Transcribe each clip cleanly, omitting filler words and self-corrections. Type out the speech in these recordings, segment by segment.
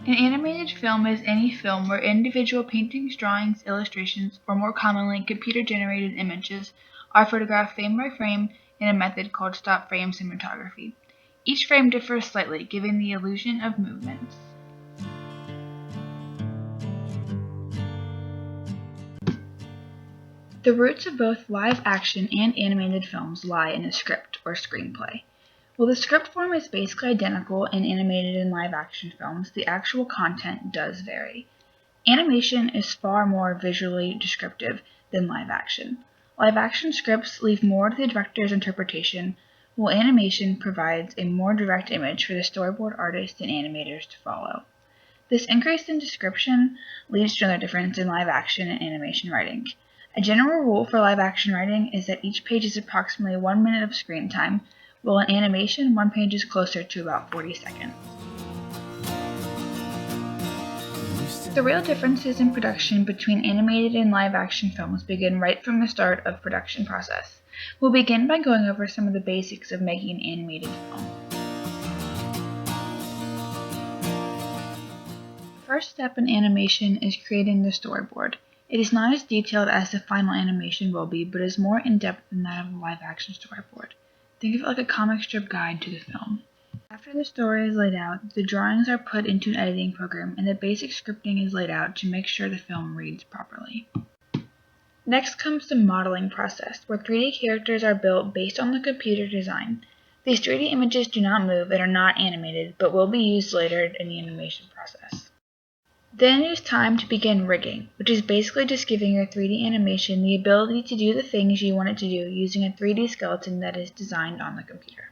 An animated film is any film where individual paintings, drawings, illustrations, or more commonly computer-generated images are photographed frame by frame in a method called stop-frame cinematography. Each frame differs slightly, giving the illusion of movements. The roots of both live-action and animated films lie in a script or screenplay. While the script form is basically identical in animated and live-action films, the actual content does vary. Animation is far more visually descriptive than live-action. Live-action scripts leave more to the director's interpretation, while animation provides a more direct image for the storyboard artists and animators to follow. This increase in description leads to another difference in live-action and animation writing. A general rule for live-action writing is that each page is approximately 1 minute of screen time, while in animation, one page is closer to about 40 seconds. The real differences in production between animated and live-action films begin right from the start of production process. We'll begin by going over some of the basics of making an animated film. The first step in animation is creating the storyboard. It is not as detailed as the final animation will be, but is more in-depth than that of a live-action storyboard. Think of it like a comic strip guide to the film. After the story is laid out, the drawings are put into an editing program and the basic scripting is laid out to make sure the film reads properly. Next comes the modeling process, where 3D characters are built based on the computer design. These 3D images do not move and are not animated, but will be used later in the animation process. Then it is time to begin rigging, which is basically just giving your 3D animation the ability to do the things you want it to do using a 3D skeleton that is designed on the computer.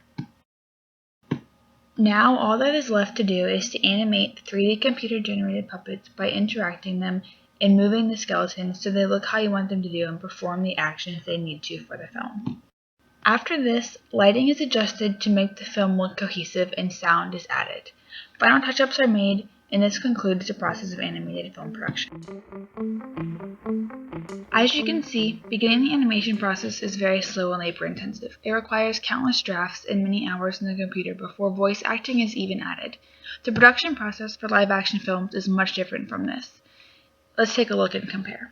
Now all that is left to do is to animate the 3D computer-generated puppets by interacting them and moving the skeletons so they look how you want them to do and perform the actions they need to for the film. After this, lighting is adjusted to make the film look cohesive and sound is added. Final touch-ups are made, and this concludes the process of animated film production. As you can see, beginning the animation process is very slow and labor-intensive. It requires countless drafts and many hours in the computer before voice acting is even added. The production process for live-action films is much different from this. Let's take a look and compare.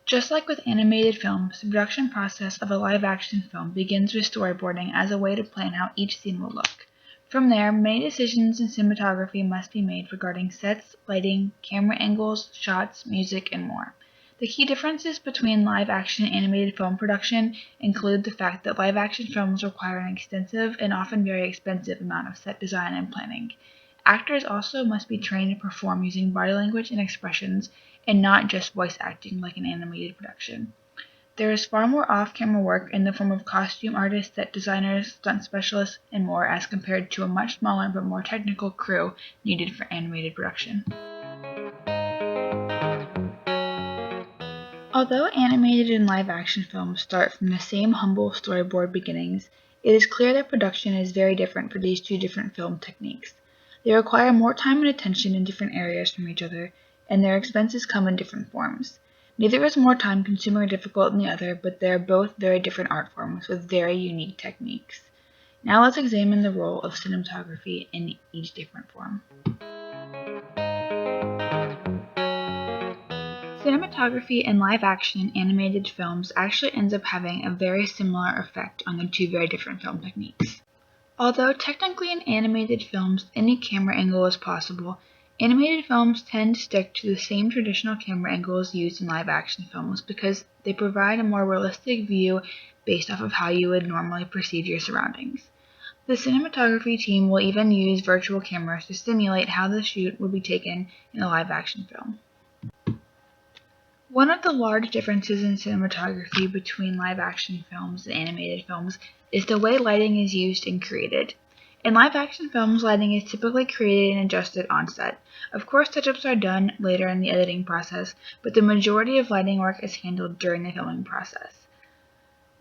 Just like with animated films, the production process of a live-action film begins with storyboarding as a way to plan how each scene will look. From there, many decisions in cinematography must be made regarding sets, lighting, camera angles, shots, music, and more. The key differences between live-action and animated film production include the fact that live-action films require an extensive and often very expensive amount of set design and planning. Actors also must be trained to perform using body language and expressions, and not just voice acting like an animated production. There is far more off-camera work in the form of costume artists, set designers, stunt specialists, and more as compared to a much smaller but more technical crew needed for animated production. Although animated and live-action films start from the same humble storyboard beginnings, it is clear that production is very different for these two different film techniques. They require more time and attention in different areas from each other, and their expenses come in different forms. Neither is more time-consuming or difficult than the other, but they are both very different art forms with very unique techniques. Now let's examine the role of cinematography in each different form. Cinematography in live-action and animated films actually ends up having a very similar effect on the two very different film techniques. Although technically in animated films any camera angle is possible, animated films tend to stick to the same traditional camera angles used in live-action films because they provide a more realistic view based off of how you would normally perceive your surroundings. The cinematography team will even use virtual cameras to simulate how the shoot would be taken in a live-action film. One of the large differences in cinematography between live-action films and animated films is the way lighting is used and created. In live-action films, lighting is typically created and adjusted on set. Of course, touch-ups are done later in the editing process, but the majority of lighting work is handled during the filming process.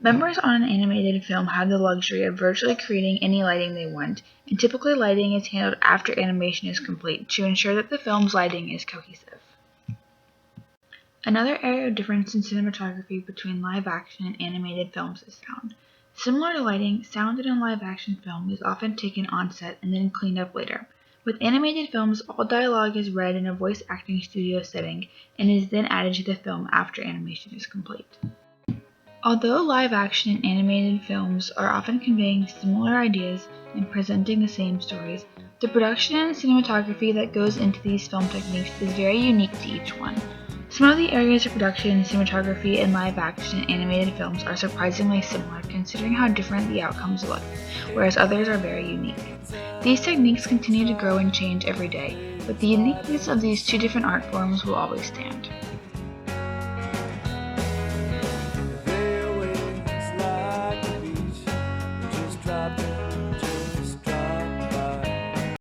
Members on an animated film have the luxury of virtually creating any lighting they want, and typically lighting is handled after animation is complete to ensure that the film's lighting is cohesive. Another area of difference in cinematography between live-action and animated films is sound. Similar to lighting, sound in a live-action film is often taken on set and then cleaned up later. With animated films, all dialogue is read in a voice acting studio setting and is then added to the film after animation is complete. Although live action and animated films are often conveying similar ideas and presenting the same stories, the production and cinematography that goes into these film techniques is very unique to each one. Some of the areas of production, cinematography, and live action and animated films are surprisingly similar considering how different the outcomes look, whereas others are very unique. These techniques continue to grow and change every day, but the uniqueness of these two different art forms will always stand.